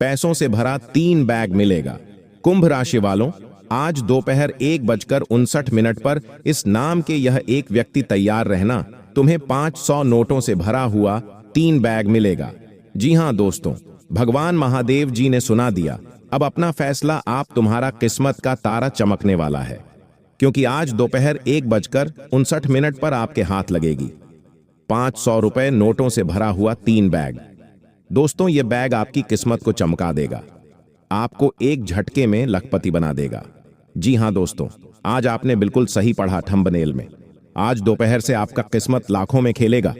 पैसों से भरा 3 बैग मिलेगा। कुंभ राशि वालों, आज दोपहर 1:59 पर इस नाम के यह एक व्यक्ति तैयार रहना, तुम्हें 500 नोटों से भरा हुआ 3 बैग मिलेगा। जी हां दोस्तों, भगवान महादेव जी ने सुना दिया। अब अपना फैसला आप, तुम्हारा किस्मत का तारा चमकने वाला है, क्योंकि आज दोपहर 1:59 पर आपके हाथ लगेगी 500 रुपए नोटों से भरा हुआ 3 बैग। दोस्तों, यह बैग आपकी किस्मत को चमका देगा, आपको एक झटके में लखपति बना देगा। जी हां दोस्तों, आज आपने बिल्कुल सही पढ़ा थंबनेल में। आज दोपहर से आपका किस्मत लाखों में खेलेगा।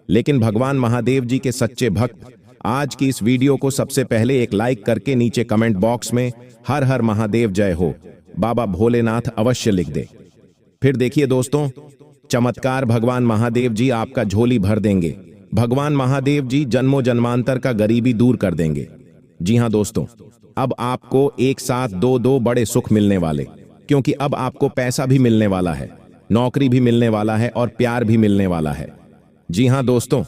लेकिन भगवान महादेव जी के सच्चे भक्त आज की इस वीडियो को सबसे पहले एक लाइक करके नीचे कमेंट बॉक्स में हर हर महादेव जय हो, बाबा भोलेनाथ अवश्य लिख दे। फिर देखिए दोस्तों, चमत्कार भगवान महादेव जी आपका झोली भर देंगे। भगवान महादेव जी जन्मों जन्मांतर का गरीबी दूर कर देंगे। जी हां दोस्तों, अब आपको एक साथ दो बड़े सुख मिलने वाले, क्योंकि अब आपको पैसा भी मिलने वाला है, नौकरी भी मिलने वाला है और प्यार भी मिलने वाला है। जी हां दोस्तों,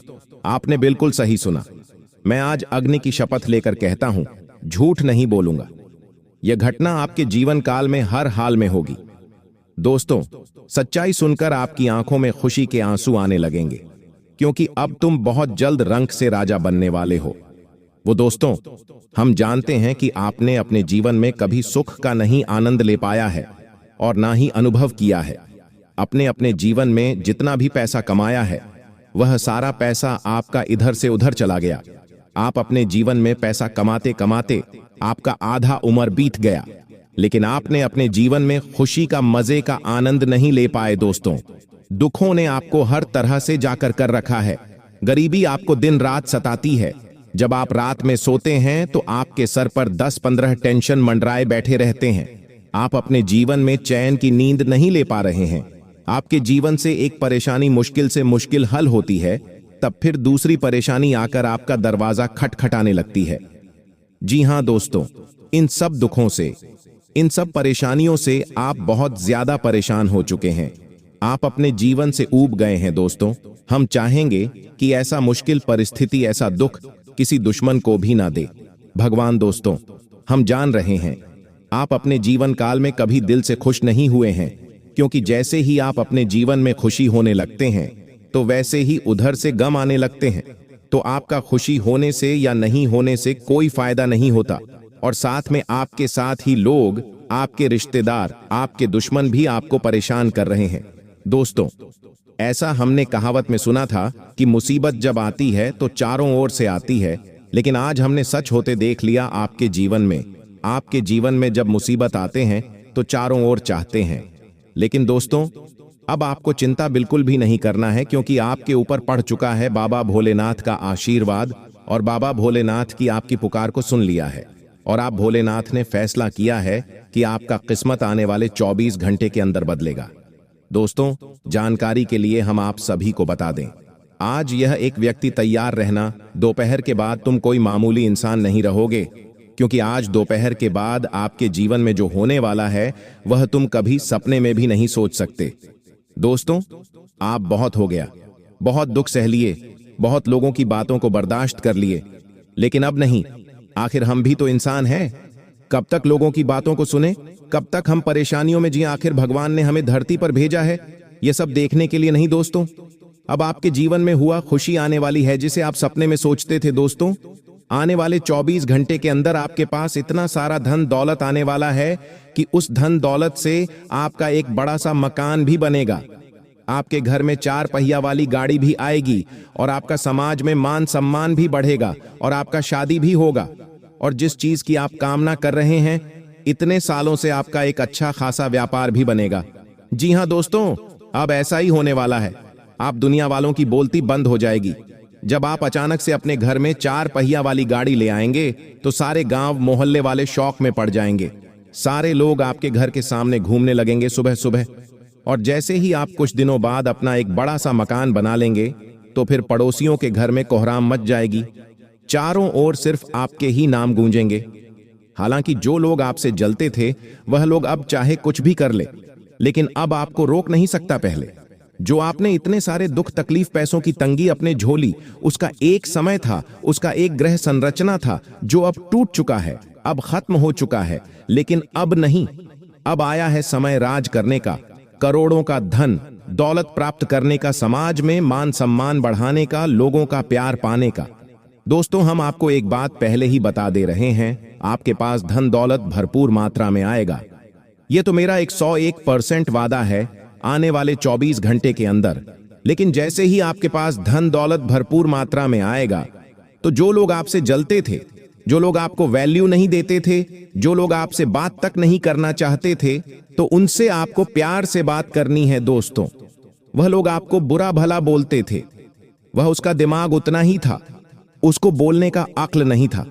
आपने बिल्कुल सही सुना। मैं आज अग्नि की शपथ लेकर कहता हूं, झूठ नहीं बोलूंगा। यह घटना आपके जीवन काल में हर हाल में होगी। दोस्तों, सच्चाई सुनकर आपकी आंखों में खुशी के आंसू आने लगेंगे, क्योंकि अब तुम बहुत जल्द रंक से राजा बनने वाले हो। वो दोस्तों, हम जानते हैं कि आपने अपने जीवन में कभी सुख का नहीं आनंद ले पाया है और ना ही अनुभव किया है। अपने जीवन में जितना भी पैसा कमाया है, वह सारा पैसा आपका इधर से उधर चला गया। आप अपने जीवन में पैसा कमाते कमाते आपका आधा उम्र बीत गया, लेकिन आपने अपने जीवन में खुशी का, मजे का आनंद नहीं ले पाए। दोस्तों, दुखों ने आपको हर तरह से जाकर कर रखा है। गरीबी आपको दिन रात सताती है। जब आप रात में सोते हैं तो आपके सर पर 10-15 टेंशन मंडराए बैठे रहते हैं। आप अपने जीवन में चैन की नींद नहीं ले पा रहे हैं। आपके जीवन से एक परेशानी मुश्किल से मुश्किल हल होती है, तब फिर दूसरी परेशानी आकर आपका दरवाजा खटखटाने लगती है। जी हां दोस्तों, इन सब दुखों से, इन सब परेशानियों से आप बहुत ज्यादा परेशान हो चुके हैं। आप अपने जीवन से ऊब गए हैं। दोस्तों, हम चाहेंगे कि ऐसा मुश्किल परिस्थिति, ऐसा दुख किसी दुश्मन को भी ना दे भगवान। दोस्तों, हम जान रहे हैं आप अपने जीवन काल में कभी दिल से खुश नहीं हुए हैं, क्योंकि जैसे ही आप अपने जीवन में खुशी होने लगते हैं तो वैसे ही उधर से गम आने लगते हैं। तो आपका खुशी होने से या नहीं होने से कोई फायदा नहीं होता, और साथ में आपके साथ ही लोग, आपके रिश्तेदार, आपके दुश्मन भी आपको परेशान कर रहे हैं। दोस्तों, ऐसा हमने कहावत में सुना था कि मुसीबत जब आती है तो चारों ओर से आती है, लेकिन आज हमने सच होते देख लिया आपके जीवन में। आपके जीवन में जब मुसीबत आते हैं तो चारों ओर चाहते हैं। लेकिन दोस्तों, अब आपको चिंता बिल्कुल भी नहीं करना है, क्योंकि आपके ऊपर पड़ चुका है बाबा भोलेनाथ का आशीर्वाद, और बाबा भोलेनाथ की आपकी पुकार को सुन लिया है, और आप भोलेनाथ ने फैसला किया है कि आपका किस्मत आने वाले 24 घंटे के अंदर बदलेगा। दोस्तों, जानकारी के लिए हम आप सभी को बता दें, आज यह एक व्यक्ति तैयार रहना, दोपहर के बाद तुम कोई मामूली इंसान नहीं रहोगे, क्योंकि आज दोपहर के बाद आपके जीवन में जो होने वाला है वह तुम कभी सपने में भी नहीं सोच सकते। दोस्तों, आप बहुत हो गया, बहुत दुख सह लिए, बहुत लोगों की बातों को बर्दाश्त कर लिए, लेकिन अब नहीं। आखिर हम भी तो इंसान हैं। कब तक लोगों की बातों को सुने, कब तक हम परेशानियों में जिए? आखिर भगवान ने हमें धरती पर भेजा है ये सब देखने के लिए नहीं। दोस्तों, अब आपके जीवन में हुआ खुशी आने वाली है, जिसे आप सपने में सोचते थे। दोस्तों, आने वाले 24 घंटे के अंदर आपके पास इतना सारा धन दौलत आने वाला है कि उस धन दौलत से आपका एक बड़ा सा मकान भी बनेगा, आपके घर में 4 पहिया वाली गाड़ी भी आएगी, और आपका समाज में मान सम्मान भी बढ़ेगा, और आपका शादी भी होगा, और जिस चीज की आप कामना कर रहे हैं इतने सालों से आपका एक अच्छा खासा व्यापार भी बनेगा। जी हां दोस्तों, अब ऐसा ही होने वाला है। आप दुनिया वालों की बोलती बंद हो जाएगी। जब आप अचानक से अपने घर में 4 पहिया वाली गाड़ी ले आएंगे तो सारे गांव मोहल्ले वाले शौक में पड़ जाएंगे। सारे लोग आपके घर के सामने घूमने लगेंगे सुबह सुबह, और जैसे ही आप कुछ दिनों बाद अपना एक बड़ा सा मकान बना लेंगे तो फिर पड़ोसियों के घर में कोहराम मच जाएगी। चारों ओर सिर्फ आपके ही नाम गूंजेंगे। हालांकि जो लोग आपसे जलते थे वह लोग अब चाहे कुछ भी कर ले, लेकिन अब आपको रोक नहीं सकता। पहले जो आपने इतने सारे दुख तकलीफ पैसों की तंगी अपने झोली, उसका एक समय था, उसका एक ग्रह संरचना था जो अब टूट चुका है, अब खत्म हो चुका है। लेकिन अब नहीं, अब आया है समय राज करने का, करोड़ों का धन दौलत प्राप्त करने का, समाज में मान सम्मान बढ़ाने का, लोगों का प्यार पाने का। दोस्तों, हम आपको एक बात पहले ही बता दे रहे हैं, आपके पास धन दौलत भरपूर मात्रा में आएगा। यह तो मेरा 101% वादा है आने वाले 24 घंटे के अंदर। लेकिन जैसे ही आपके पास धन दौलत भरपूर मात्रा में आएगा, तो जो लोग आपसे जलते थे, जो लोग आपको वैल्यू नहीं देते थे, जो लोग आपसे बात तक नहीं करना चाहते थे, तो उनसे आपको प्यार से बात करनी है दोस्तों। वह लोग आपको बुरा भला बोलते थे, वह उसका दिमाग उतना ही था, उसको बोलने का अक्ल नहीं था।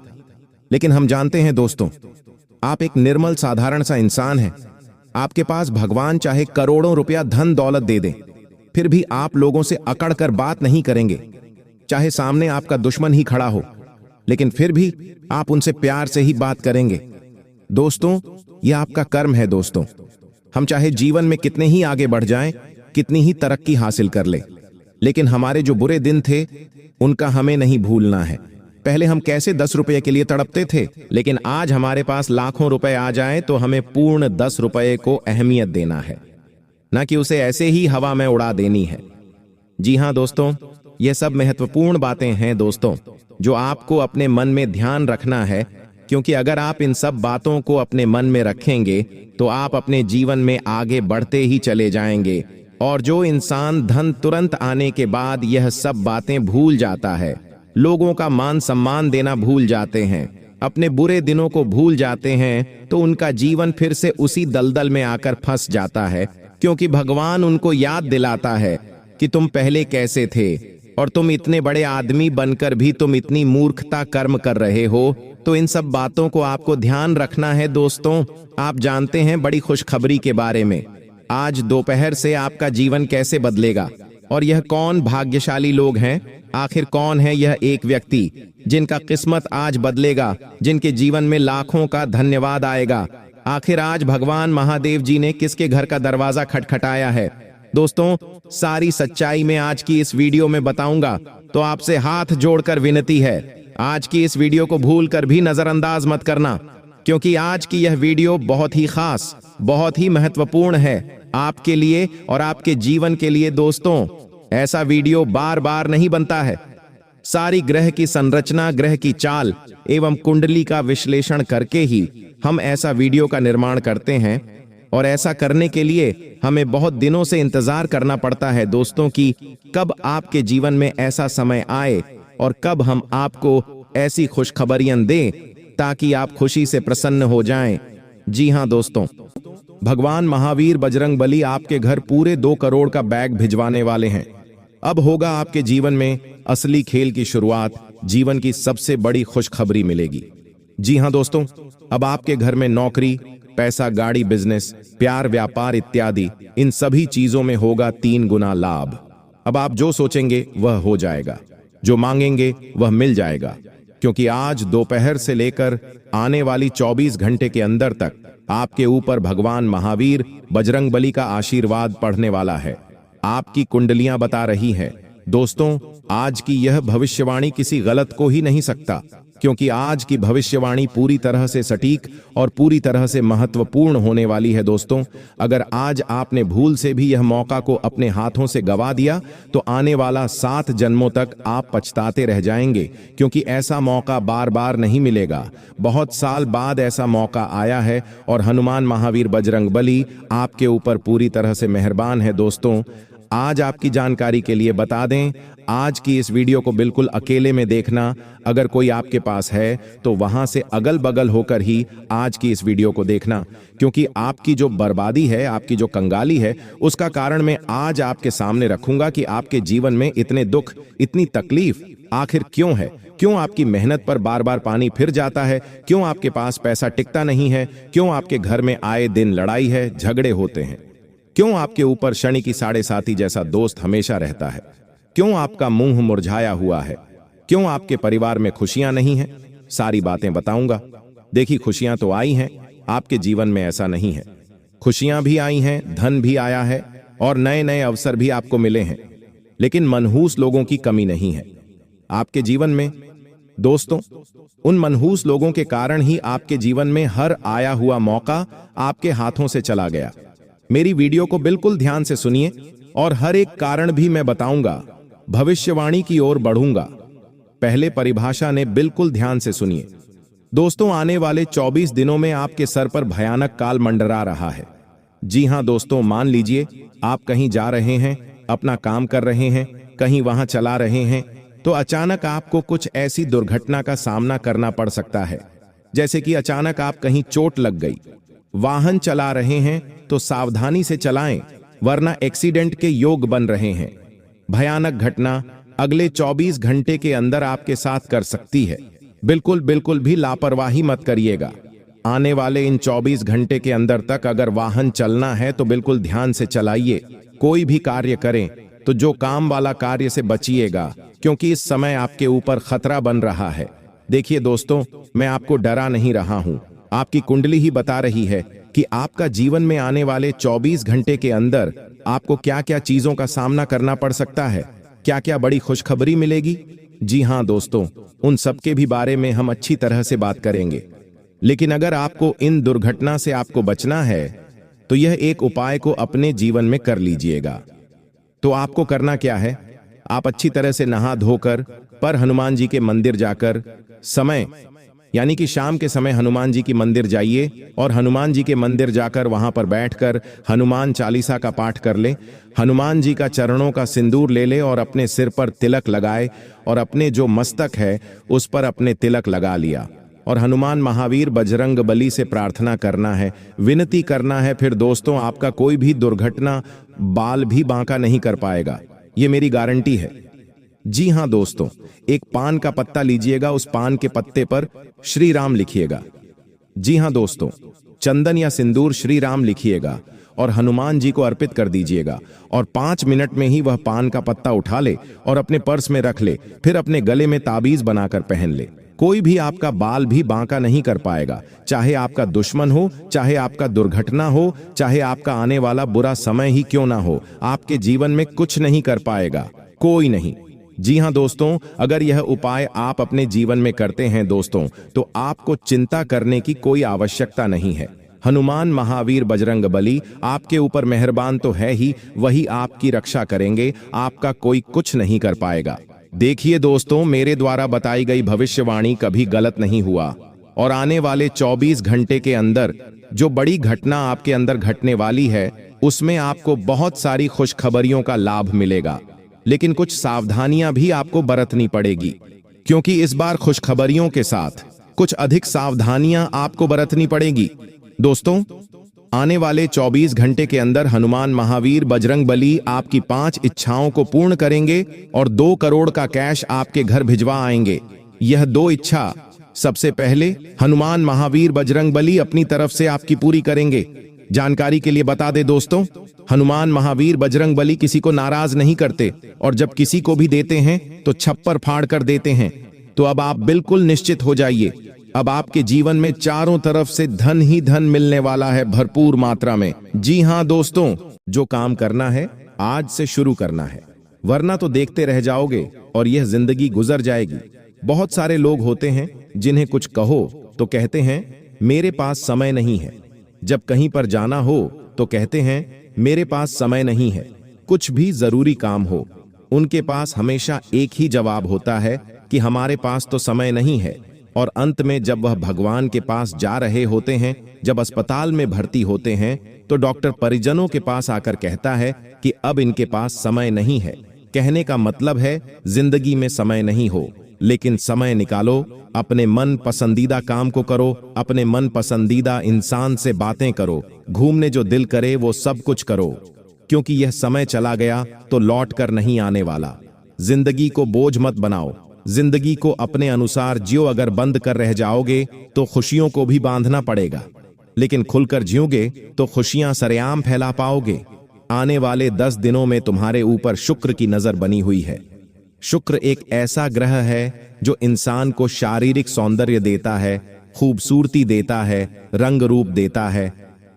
लेकिन हम जानते हैं दोस्तों, आप एक निर्मल साधारण सा इंसान हैं। आपके पास भगवान चाहे करोड़ों रुपया धन दौलत दे दें, फिर भी आप लोगों से अकड़ कर बात नहीं करेंगे। चाहे सामने आपका दुश्मन ही खड़ा हो, लेकिन फिर भी आप उनसे प्यार से ही बात करेंगे। दोस्तों, यह आपका कर्म है दोस्तों। हम चाहे जीवन में कितने ही आगे बढ़ जाएं, कितनी ही तरक्की हासिल कर ले, लेकिन हमारे जो बुरे दिन थे उनका हमें नहीं भूलना है। पहले हम कैसे 10 रुपए के लिए तड़पते थे, लेकिन आज हमारे पास लाखों रुपए आ जाएं तो हमें पूर्ण 10 रुपए को अहमियत देना है, ना कि उसे ऐसे ही हवा में उड़ा देनी है। जी हां दोस्तों, यह सब महत्वपूर्ण बातें हैं दोस्तों, जो आपको अपने मन में ध्यान रखना है। क्योंकि अगर आप इन सब बातों को अपने मन में रखेंगे तो आप अपने जीवन में आगे बढ़ते ही चले जाएंगे। और जो इंसान धन तुरंत आने के बाद यह सब बातें भूल जाता है, लोगों का मान सम्मान देना भूल जाते हैं, अपने बुरे दिनों को भूल जाते हैं, तो उनका जीवन फिर से उसी दलदल में आकर फंस जाता है। क्योंकि भगवान उनको याद दिलाता है कि तुम पहले कैसे थे, और तुम इतने बड़े आदमी बनकर भी तुम इतनी मूर्खता कर्म कर रहे हो। तो इन सब बातों को आपको ध्यान रखना है दोस्तों। आप जानते हैं बड़ी खुशखबरी के बारे में, आज दोपहर से आपका जीवन कैसे बदलेगा। और यह कौन भाग्यशाली लोग हैं, आखिर कौन है यह एक व्यक्ति जिनका किस्मत आज बदलेगा, जिनके जीवन में लाखों का धन्यवाद आएगा। आखिर आज भगवान महादेव जी ने किसके घर का दरवाजा खटखटाया है। दोस्तों, सारी सच्चाई में आज की इस वीडियो में बताऊंगा, तो आपसे हाथ जोड़कर विनती है, आज की इस वीडियो को भूलकर भी नजरअंदाज मत करना। क्योंकि आज की यह वीडियो बहुत ही खास, बहुत ही महत्वपूर्ण है आपके लिए और आपके जीवन के लिए। दोस्तों, ऐसा वीडियो बार बार नहीं बनता है। सारी ग्रह की संरचना, ग्रह की चाल एवं कुंडली का विश्लेषण करके ही हम ऐसा वीडियो का निर्माण करते हैं। और ऐसा करने के लिए हमें बहुत दिनों से इंतजार करना पड़ता है दोस्तों, कि कब आपके जीवन में ऐसा समय आए और कब हम आपको ऐसी खुशखबरियां दें ताकि आप खुशी से प्रसन्न हो जाएं। जी हां दोस्तों, भगवान महावीर बजरंगबली आपके घर पूरे 2 करोड़ का बैग भिजवाने वाले हैं। अब होगा आपके जीवन में असली खेल की शुरुआत, जीवन की सबसे बड़ी खुशखबरी मिलेगी। जी हां दोस्तों, अब आपके घर में नौकरी, पैसा, गाड़ी, बिजनेस, प्यार, व्यापार इत्यादि इन सभी चीजों में होगा 3 गुना लाभ। अब आप जो सोचेंगे वह हो जाएगा, जो मांगेंगे वह मिल जाएगा। क्योंकि आज दोपहर से लेकर आने वाली 24 घंटे के अंदर तक आपके ऊपर भगवान महावीर बजरंगबली का आशीर्वाद पड़ने वाला है। आपकी कुंडलियां बता रही हैं दोस्तों, आज की यह भविष्यवाणी किसी गलत को ही नहीं सकता, क्योंकि आज की भविष्यवाणी पूरी तरह से सटीक और पूरी तरह से महत्वपूर्ण होने वाली है। दोस्तों, अगर आज आपने भूल से भी यह मौका को अपने हाथों से गवा दिया, तो आने वाला 7 जन्मों तक आप पछताते रह जाएंगे। क्योंकि ऐसा मौका बार बार नहीं मिलेगा। बहुत साल बाद ऐसा मौका आया है और हनुमान महावीर बजरंगबली आपके ऊपर पूरी तरह से मेहरबान है। दोस्तों, आज आपकी जानकारी के लिए बता दें, आज की इस वीडियो को बिल्कुल अकेले में देखना। अगर कोई आपके पास है तो वहां से अगल बगल होकर ही आज की इस वीडियो को देखना। क्योंकि आपकी जो बर्बादी है, आपकी जो कंगाली है, उसका कारण मैं आज आपके सामने रखूंगा कि आपके जीवन में इतने दुख, इतनी तकलीफ आखिर क्यों है। क्यों आपकी मेहनत पर बार बार पानी फिर जाता है, क्यों आपके पास पैसा टिकता नहीं है, क्यों आपके घर में आए दिन लड़ाई है, झगड़े होते हैं, क्यों आपके ऊपर शनि की 7.5 जैसा दोस्त हमेशा रहता है, क्यों आपका मुंह मुरझाया हुआ है, क्यों आपके परिवार में खुशियां नहीं हैं। सारी बातें बताऊंगा। देखिए, खुशियां तो आई हैं, आपके जीवन में ऐसा नहीं है। खुशियां भी आई हैं, धन भी आया है, और नए नए अवसर भी आपको मिले हैं, लेकिन मनहूस लोगों की कमी नहीं है आपके जीवन में। दोस्तों, उन मनहूस लोगों के कारण ही आपके जीवन में हर आया हुआ मौका आपके हाथों से चला गया। मेरी वीडियो को बिल्कुल ध्यान से सुनिए और हर एक कारण भी मैं बताऊंगा, भविष्यवाणी की ओर बढ़ूंगा। पहले परिभाषा ने बिल्कुल ध्यान से सुनिए। दोस्तों, आने वाले 24 दिनों में आपके सर पर भयानक काल मंडरा रहा है। जी हां दोस्तों, मान लीजिए आप कहीं जा रहे हैं, अपना काम कर रहे हैं, कहीं वहां चला रहे हैं, तो अचानक आपको कुछ ऐसी दुर्घटना का सामना करना पड़ सकता है, जैसे कि अचानक आप कहीं चोट लग गई। वाहन चला रहे हैं तो सावधानी से चलाएं, वरना एक्सीडेंट के योग बन रहे हैं। भयानक घटना अगले 24 घंटे के अंदर आपके साथ कर सकती है। बिल्कुल भी लापरवाही मत करिएगा। आने वाले इन 24 घंटे के अंदर तक अगर वाहन चलना है तो बिल्कुल ध्यान से चलाइए। कोई भी कार्य करें तो जो काम वाला कार्य से बचिएगा, क्योंकि इस समय आपके ऊपर खतरा बन रहा है। देखिए दोस्तों, मैं आपको डरा नहीं रहा हूं, आपकी कुंडली ही बता रही है कि आपका जीवन में आने वाले 24 घंटे के अंदर आपको क्या क्या चीजों का सामना करना पड़ सकता है, क्या क्या बड़ी खुशखबरी मिलेगी। जी हां दोस्तों, उन सब के भी बारे में हम अच्छी तरह से बात करेंगे। लेकिन अगर आपको इन दुर्घटना से आपको बचना है तो यह एक उपाय को अपने जीवन में कर लीजिएगा। तो आपको करना क्या है, आप अच्छी तरह से नहा धोकर पर हनुमान जी के मंदिर जाकर समय यानी कि शाम के समय हनुमान जी की मंदिर जाइए और हनुमान जी के मंदिर जाकर वहां पर बैठकर हनुमान चालीसा का पाठ कर ले। हनुमान जी का चरणों का सिंदूर ले ले और अपने सिर पर तिलक लगाए और अपने जो मस्तक है उस पर अपने तिलक लगा लिया और हनुमान महावीर बजरंग बली से प्रार्थना करना है, विनती करना है। फिर दोस्तों, आपका कोई भी दुर्घटना बाल भी बांका नहीं कर पाएगा, ये मेरी गारंटी है। जी हां दोस्तों, एक पान का पत्ता लीजिएगा, उस पान के पत्ते पर श्री राम लिखिएगा। जी हां दोस्तों, चंदन या सिंदूर श्री राम लिखिएगा और हनुमान जी को अर्पित कर दीजिएगा और 5 मिनट में ही वह पान का पत्ता उठा ले और अपने पर्स में रख ले। फिर अपने गले में ताबीज बनाकर पहन ले। कोई भी आपका बाल भी बांका नहीं कर पाएगा, चाहे आपका दुश्मन हो, चाहे आपका दुर्घटना हो, चाहे आपका आने वाला बुरा समय ही क्यों ना हो, आपके जीवन में कुछ नहीं कर पाएगा, कोई नहीं। जी हां दोस्तों, अगर यह उपाय आप अपने जीवन में करते हैं दोस्तों, तो आपको चिंता करने की कोई आवश्यकता नहीं है। हनुमान महावीर बजरंग बली आपके ऊपर मेहरबान तो है ही, वही आपकी रक्षा करेंगे, आपका कोई कुछ नहीं कर पाएगा। देखिए दोस्तों, मेरे द्वारा बताई गई भविष्यवाणी कभी गलत नहीं हुआ और आने वाले 24 घंटे के अंदर जो बड़ी घटना आपके अंदर घटने वाली है, उसमें आपको बहुत सारी खुशखबरियों का लाभ मिलेगा। लेकिन कुछ सावधानियां भी आपको बरतनी पड़ेगी, क्योंकि इस बार खुशखबरियों के साथ कुछ अधिक सावधानियां आपको बरतनी पड़ेगी। दोस्तों, आने वाले 24 घंटे के अंदर हनुमान महावीर बजरंग बली आपकी 5 इच्छाओं को पूर्ण करेंगे और 2 करोड़ का कैश आपके घर भिजवा आएंगे। यह 2 इच्छा सबसे पहले हनुमान महावीर बजरंग बली अपनी तरफ से आपकी पूरी करेंगे। जानकारी के लिए बता दे दोस्तों, हनुमान महावीर बजरंग बली किसी को नाराज नहीं करते और जब किसी को भी देते हैं तो छप्पर फाड़ कर देते हैं। तो अब आप बिल्कुल निश्चित हो जाइए, अब आपके जीवन में चारों तरफ से धन ही धन मिलने वाला है, भरपूर मात्रा में। जी हां दोस्तों, जो काम करना है आज से शुरू करना है, वरना तो देखते रह जाओगे और यह जिंदगी गुजर जाएगी। बहुत सारे लोग होते हैं जिन्हें कुछ कहो तो कहते हैं मेरे पास समय नहीं है, जब कहीं पर जाना हो तो कहते हैं मेरे पास समय नहीं है। कुछ भी जरूरी काम हो, उनके पास हमेशा एक ही जवाब होता है कि हमारे पास तो समय नहीं है। और अंत में जब वह भगवान के पास जा रहे होते हैं, जब अस्पताल में भर्ती होते हैं, तो डॉक्टर परिजनों के पास आकर कहता है कि अब इनके पास समय नहीं है। कहने का मतलब है जिंदगी में समय नहीं हो, लेकिन समय निकालो, अपने मन पसंदीदा काम को करो, अपने मन पसंदीदा इंसान से बातें करो, घूमने जो दिल करे वो सब कुछ करो, क्योंकि यह समय चला गया तो लौट कर नहीं आने वाला। जिंदगी को बोझ मत बनाओ, जिंदगी को अपने अनुसार जियो। अगर बंद कर रह जाओगे तो खुशियों को भी बांधना पड़ेगा, लेकिन खुलकर जियोगे तो खुशियां सरेआम फैला पाओगे। आने वाले 10 दिनों में तुम्हारे ऊपर शुक्र की नजर बनी हुई है। शुक्र एक ऐसा ग्रह है जो इंसान को शारीरिक सौंदर्य देता है, खूबसूरती देता है, रंग रूप देता है।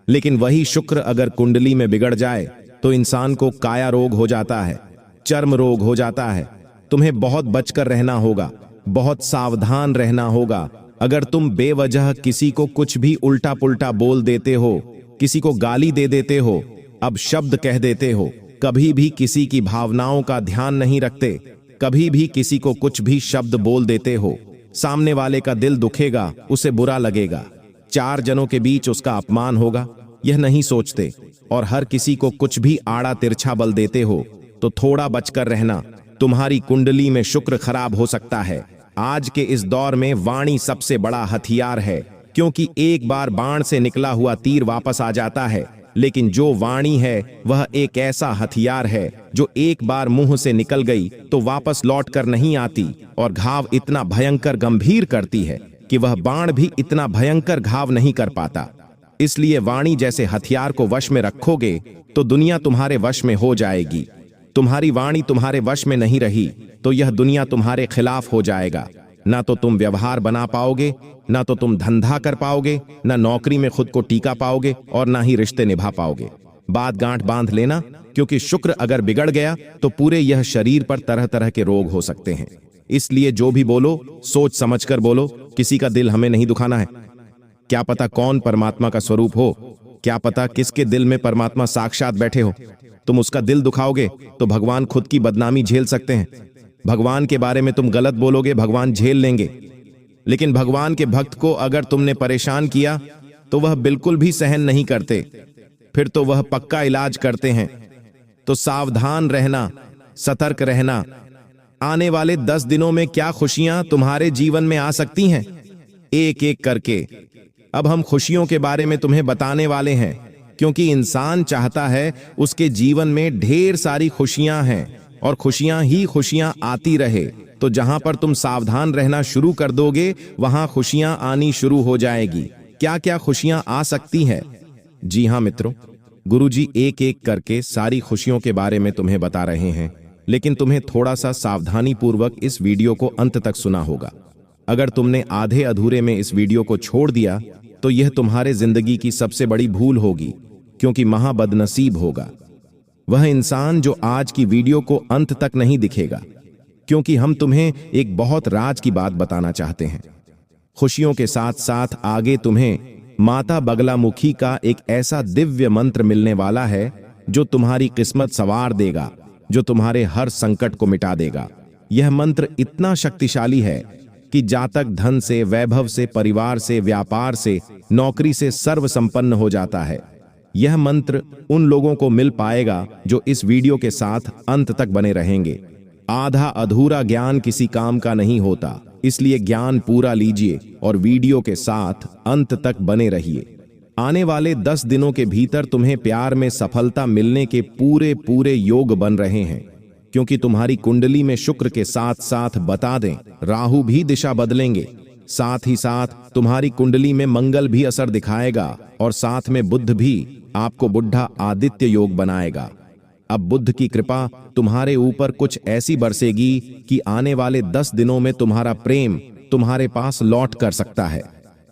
लेकिन वही शुक्र अगर कुंडली में बिगड़ जाए तो इंसान को काया रोग हो जाता है, चर्म रोग हो जाता है। तुम्हें बहुत बचकर रहना होगा, बहुत सावधान रहना होगा। अगर तुम बेवजह किसी को कुछ भी उल्टा पुल्टा बोल देते हो, किसी को गाली दे देते हो, अब शब्द कह देते हो, कभी भी किसी की भावनाओं का ध्यान नहीं रखते, कभी भी किसी को कुछ भी शब्द बोल देते हो, सामने वाले का दिल दुखेगा, उसे बुरा लगेगा, 4 जनों के बीच उसका अपमान होगा, यह नहीं सोचते और हर किसी को कुछ भी आड़ा तिरछा बल देते हो, तो थोड़ा बचकर रहना। तुम्हारी कुंडली में शुक्र खराब हो सकता है। आज के इस दौर में वाणी सबसे बड़ा हथियार है, क्योंकि एक बार बाण से निकला हुआ तीर वापस आ जाता है, लेकिन जो वाणी है वह एक ऐसा हथियार है जो एक बार मुंह से निकल गई तो वापस लौट कर नहीं आती, और घाव इतना भयंकर गंभीर करती है कि वह बाण भी इतना भयंकर घाव नहीं कर पाता। इसलिए वाणी जैसे हथियार को वश में रखोगे तो दुनिया तुम्हारे वश में हो जाएगी। तुम्हारी वाणी तुम्हारे वश में नहीं रही तो यह दुनिया तुम्हारे खिलाफ हो जाएगा। ना तो तुम व्यवहार बना पाओगे, ना तो तुम धंधा कर पाओगे, ना नौकरी में खुद को टीका पाओगे, और ना ही रिश्ते निभा पाओगे। बात गांठ बांध लेना, क्योंकि शुक्र अगर बिगड़ गया तो पूरे यह शरीर पर तरह तरह के रोग हो सकते हैं। इसलिए जो भी बोलो सोच समझकर बोलो। किसी का दिल हमें नहीं दुखाना है। क्या पता कौन परमात्मा का स्वरूप हो, क्या पता किसके दिल में परमात्मा साक्षात बैठे हो। तुम उसका दिल दुखाओगे तो भगवान खुद की बदनामी झेल सकते हैं। भगवान के बारे में तुम गलत बोलोगे, भगवान झेल लेंगे। लेकिन भगवान के भक्त को अगर तुमने परेशान किया तो वह बिल्कुल भी सहन नहीं करते, फिर तो वह पक्का इलाज करते हैं। तो सावधान रहना, सतर्क रहना। आने वाले 10 दिनों में क्या खुशियां तुम्हारे जीवन में आ सकती हैं, एक एक करके अब हम खुशियों के बारे में तुम्हें बताने वाले हैं, क्योंकि इंसान चाहता है उसके जीवन में ढेर सारी खुशियां हैं और खुशियां ही खुशियां आती रहे। तो जहां पर तुम सावधान रहना शुरू कर दोगे वहां खुशियां आनी शुरू हो जाएगी। क्या क्या खुशियां आ सकती है? जी हां मित्रों, गुरुजी एक एक करके सारी खुशियों के बारे में तुम्हें बता रहे हैं, लेकिन तुम्हें थोड़ा सा सावधानी पूर्वक इस वीडियो को अंत तक सुना होगा। अगर तुमने आधे अधूरे में इस वीडियो को छोड़ दिया तो यह तुम्हारे जिंदगी की सबसे बड़ी भूल होगी, क्योंकि महाबदनसीब होगा वह इंसान जो आज की वीडियो को अंत तक नहीं दिखेगा, क्योंकि हम तुम्हें एक बहुत राज की बात बताना चाहते हैं। खुशियों के साथ साथ आगे तुम्हें माता बगलामुखी का एक ऐसा दिव्य मंत्र मिलने वाला है जो तुम्हारी किस्मत संवार देगा, जो तुम्हारे हर संकट को मिटा देगा। यह मंत्र इतना शक्तिशाली है कि जातक धन से, वैभव से, परिवार से, व्यापार से, नौकरी से सर्व संपन्न हो जाता है। यह मंत्र उन लोगों को मिल पाएगा जो इस वीडियो के साथ अंत तक बने रहेंगे। आधा अधूरा ज्ञान किसी काम का नहीं होता, इसलिए ज्ञान पूरा लीजिए और वीडियो के साथ अंत तक बने रहिए। आने वाले 10 दिनों के भीतर तुम्हें प्यार में सफलता मिलने के पूरे पूरे योग बन रहे हैं, क्योंकि तुम्हारी कुंडली में शुक्र के साथ साथ बता दें राहु भी दिशा बदलेंगे। साथ ही साथ तुम्हारी कुंडली में मंगल भी असर दिखाएगा और साथ में बुध भी आपको बुढ़ा आदित्य योग बनाएगा। अब बुध की कृपा तुम्हारे ऊपर कुछ ऐसी बरसेगी कि आने वाले 10 दिनों में तुम्हारा प्रेम तुम्हारे पास लौट कर सकता है।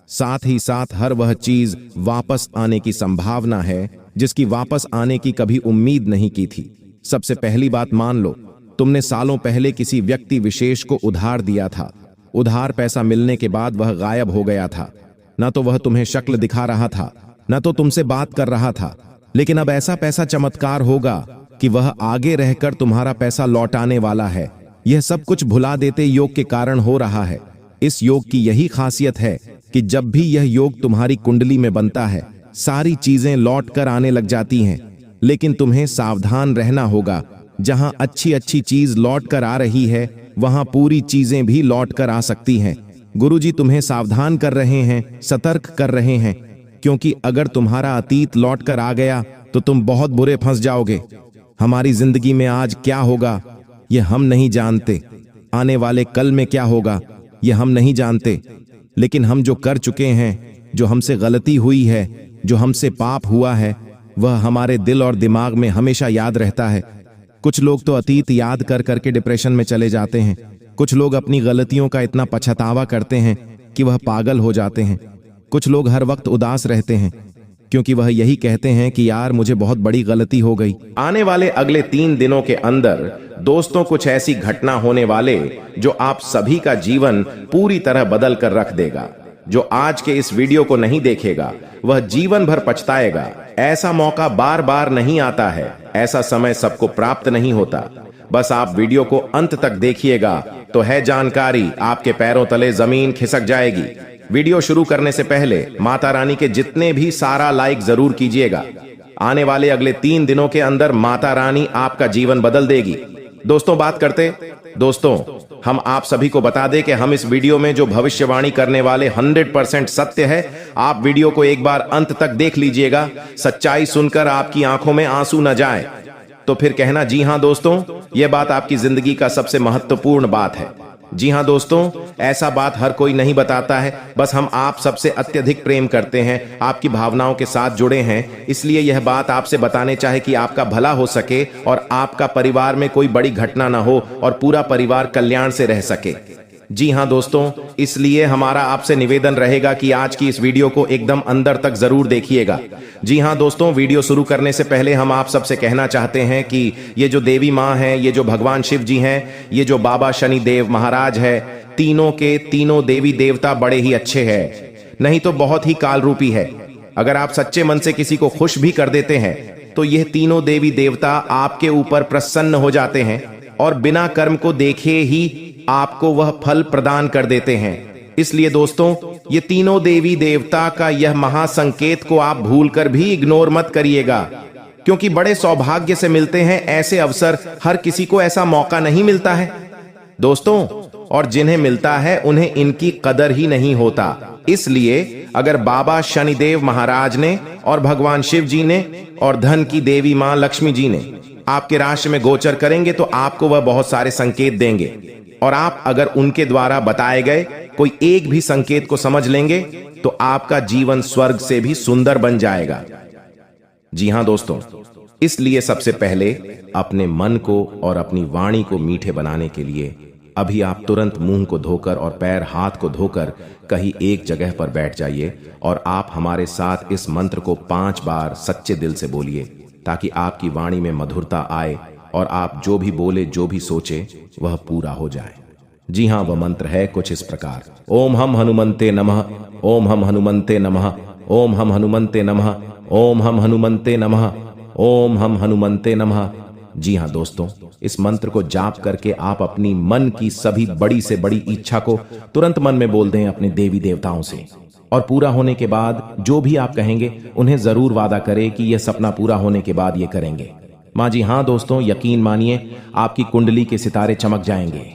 साथ ही साथ हर वह चीज वापस आने की संभावना है जिसकी वापस आने की कभी उम्मीद नहीं की थी। सबसे पहली बात मान लो, तुमने सालों पहले किसी व्यक्ति विशेष को उधार दिया था। उधार पैसा मिलने के बाद वह गायब हो गया था। न तो वह तुम्हें शक्ल दिखा रहा था, न तो तुमसे बात कर रहा था, लेकिन अब ऐसा पैसा चमत्कार होगा कि वह आगे रहकर तुम्हारा पैसा लौटाने वाला है। यह सब कुछ भुला देते योग के कारण हो रहा है। इस योग की यही खासियत है कि जब भी यह योग तुम्हारी कुंडली में बनता है, सारी चीजें लौट कर आने लग जाती हैं। लेकिन तुम्हें सावधान रहना होगा। जहां अच्छी अच्छी चीज लौट कर आ रही है, वहां पूरी चीजें भी लौट कर आ सकती हैं। गुरुजी तुम्हें सावधान कर रहे हैं, सतर्क कर रहे हैं, क्योंकि अगर तुम्हारा अतीत लौट कर आ गया तो तुम बहुत बुरे फंस जाओगे। हमारी जिंदगी में आज क्या होगा यह हम नहीं जानते, आने वाले कल में क्या होगा यह हम नहीं जानते, लेकिन हम जो कर चुके हैं, जो हमसे गलती हुई है, जो हमसे पाप हुआ है, वह हमारे दिल और दिमाग में हमेशा याद रहता है। कुछ लोग तो अतीत याद कर करके डिप्रेशन में चले जाते हैं। कुछ लोग अपनी गलतियों का इतना पछतावा करते हैं कि वह पागल हो जाते हैं। कुछ लोग हर वक्त उदास रहते हैं, क्योंकि वह यही कहते हैं कि यार मुझे बहुत बड़ी गलती हो गई। आने वाले अगले 3 दिनों के अंदर दोस्तों कुछ ऐसी घटना होने वाले जो आप सभी का जीवन पूरी तरह बदल कर रख देगा। जो आज के इस वीडियो को नहीं देखेगा वह जीवन भर पछताएगा। ऐसा मौका बार बार नहीं आता है, ऐसा समय सबको प्राप्त नहीं होता। बस आप वीडियो को अंत तक देखिएगा तो है जानकारी आपके पैरों तले जमीन खिसक जाएगी। वीडियो शुरू करने से पहले माता रानी के जितने भी सारा लाइक जरूर कीजिएगा। आने वाले अगले 3 दिनों के अंदर माता रानी आपका जीवन बदल देगी। दोस्तों दोस्तों हम आप सभी को बता दें कि हम इस वीडियो में जो भविष्यवाणी करने वाले 100% सत्य है। आप वीडियो को एक बार अंत तक देख लीजिएगा। सच्चाई सुनकर आपकी आंखों में आंसू न जाए तो फिर कहना जी हां दोस्तों, यह बात आपकी जिंदगी का सबसे महत्वपूर्ण बात है। जी हां दोस्तों, ऐसा बात हर कोई नहीं बताता है। बस हम आप सबसे अत्यधिक प्रेम करते हैं, आपकी भावनाओं के साथ जुड़े हैं, इसलिए यह बात आपसे बताने चाहे कि आपका भला हो सके और आपका परिवार में कोई बड़ी घटना ना हो और पूरा परिवार कल्याण से रह सके। जी हां दोस्तों, इसलिए हमारा आपसे निवेदन रहेगा कि आज की इस वीडियो को एकदम अंदर तक जरूर देखिएगा। जी हां दोस्तों, वीडियो शुरू करने से पहले हम आप सबसे कहना चाहते हैं कि ये जो देवी माँ हैं, ये जो भगवान शिव जी हैं, ये जो बाबा शनिदेव महाराज है, तीनों के तीनों देवी देवता बड़े ही अच्छे हैं, नहीं तो बहुत ही काल रूपी है। अगर आप सच्चे मन से किसी को खुश भी कर देते हैं तो यह तीनों देवी देवता आपके ऊपर प्रसन्न हो जाते हैं और बिना कर्म को देखे ही आपको वह फल प्रदान कर देते हैं। इसलिए दोस्तों, ये तीनों देवी देवता का यह महासंकेत को आप भूलकर भी इग्नोर मत करिएगा, क्योंकि बड़े सौभाग्य से मिलते हैं ऐसे अवसर। हर किसी को ऐसा मौका नहीं मिलता है दोस्तों, और जिन्हें मिलता है उन्हें इनकी कदर ही नहीं होता। इसलिए अगर बाबा शनिदेव महाराज ने और भगवान शिव जी ने और धन की देवी मां लक्ष्मी जी ने आपके राशि में गोचर करेंगे तो आपको वह बहुत सारे संकेत देंगे, और आप अगर उनके द्वारा बताए गए कोई एक भी संकेत को समझ लेंगे तो आपका जीवन स्वर्ग से भी सुंदर बन जाएगा। जी हां दोस्तों, इसलिए सबसे पहले अपने मन को और अपनी वाणी को मीठे बनाने के लिए अभी आप तुरंत मुंह को धोकर और पैर हाथ को धोकर कहीं एक जगह पर बैठ जाइए और आप हमारे साथ इस मंत्र को 5 बार सच्चे दिल से बोलिए, ताकि आपकी वाणी में मधुरता आए और आप जो भी बोले, जो भी सोचे, वह पूरा हो जाए। जी हां, वह मंत्र है कुछ इस प्रकार। ओम हम हनुमंते नमः, ओम हम हनुमंते नमः, ओम हम हनुमंते नमः, ओम हम हनुमंते नमः, ओम हम हनुमंते नमः। जी हां दोस्तों, इस मंत्र को जाप करके आप अपनी मन की सभी बड़ी से बड़ी इच्छा को तुरंत मन में बोल दें अपने देवी देवताओं से, और पूरा होने के बाद जो भी आप कहेंगे उन्हें जरूर वादा करें कि यह सपना पूरा होने के बाद ये करेंगे। मां जी हां दोस्तों, यकीन मानिए आपकी कुंडली के सितारे चमक जाएंगे।